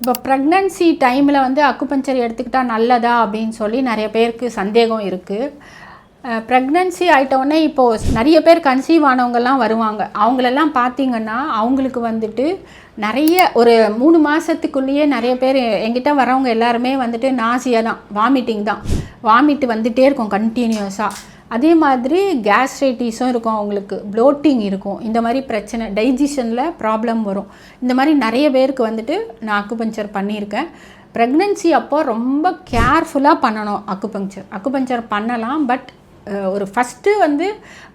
இப்போ ப்ரெக்னன்சி டைமில் வந்து அக்குபஞ்சர் எடுத்துக்கிட்டால் நல்லதா அப்படின்னு சொல்லி நிறைய பேருக்கு சந்தேகம் இருக்குது. ப்ரெக்னன்சி ஆகிட்டோடனே இப்போது நிறைய பேர் கன்சீவ் ஆனவங்கெல்லாம் வருவாங்க. அவங்களெல்லாம் பார்த்திங்கன்னா அவங்களுக்கு வந்துட்டு நிறைய ஒரு 3 மாதத்துக்குள்ளேயே நிறைய பேர் என்கிட்ட வரவங்க எல்லாருமே வந்துட்டு நாசியா தான், வாமிட்டிங் தான், வாமிட்டு வந்துகிட்டே இருக்கும் கண்டினியூஸாக. அதே மாதிரி கேஸ்ட்ரைட்டிஸும் இருக்கும், அவங்களுக்கு ப்ளோட்டிங் இருக்கும், இந்த மாதிரி பிரச்சனை, டைஜஷனில் ப்ராப்ளம் வரும். இந்த மாதிரி நிறைய பேருக்கு வந்துட்டு நான் அக்குபஞ்சர் பண்ணியிருக்கேன். ப்ரெக்னன்சி அப்போ ரொம்ப கேர்ஃபுல்லாக பண்ணணும். அக்குபஞ்சர் பண்ணலாம், பட் ஒரு ஃபஸ்ட்டு வந்து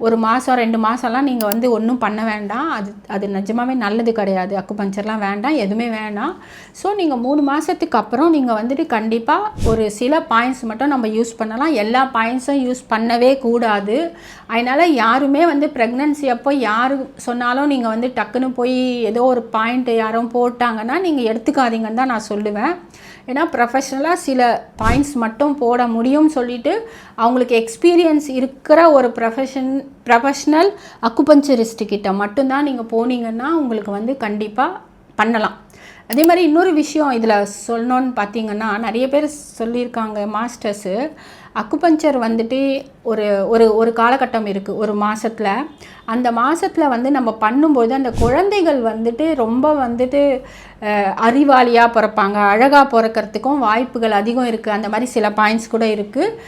ஒரு மாதம் 2 மாதம்லாம் நீங்கள் வந்து ஒன்றும் பண்ண வேண்டாம். அது நிஜமாகவே நல்லது கிடையாது. அக்குபஞ்சர்லாம் வேண்டாம், எதுவுமே வேண்டாம். ஸோ நீங்கள் 3 மாதத்துக்கு அப்புறம் நீங்கள் வந்துட்டு கண்டிப்பாக ஒரு சில பாயிண்ட்ஸ் மட்டும் நம்ம யூஸ் பண்ணலாம். எல்லா பாயிண்ட்ஸும் யூஸ் பண்ணவே கூடாது. அதனால் யாருமே வந்து ப்ரெக்னன்சி அப்போ யார் சொன்னாலும் நீங்கள் வந்து டக்குன்னு போய் ஏதோ ஒரு பாயிண்ட்டு யாரும் போட்டாங்கன்னா நீங்கள் எடுத்துக்காதீங்கன்னு தான் நான் சொல்லுவேன். ஏன்னா ப்ரொஃபஷ்னலாக சில பாயிண்ட்ஸ் மட்டும் போட முடியும்னு சொல்லிவிட்டு அவங்களுக்கு எக்ஸ்பீரியன்ஸ் இருக்கிற ஒரு ப்ரொஃபஷ்னல் அக்குபஞ்சரிஸ்ட்டுக்கிட்ட மட்டும்தான் நீங்கள் போனீங்கன்னா உங்களுக்கு வந்து கண்டிப்பாக பண்ணலாம். அதே மாதிரி இன்னொரு விஷயம் இதில் சொல்லணுன்னு பார்த்தீங்கன்னா, நிறைய பேர் சொல்லியிருக்காங்க மாஸ்டர்ஸு, அக்குபஞ்சர் வந்துட்டு ஒரு ஒரு ஒரு காலகட்டம் இருக்குது, ஒரு மாதத்தில். அந்த மாதத்தில் வந்து நம்ம பண்ணும்போது அந்த குழந்தைகள் வந்துட்டு ரொம்ப வந்துட்டு அறிவாளியாக பிறப்பாங்க, அழகாக பிறக்கிறதுக்கும் வாய்ப்புகள் அதிகம் இருக்குது. அந்த மாதிரி சில பாயிண்ட்ஸ் கூட இருக்குது.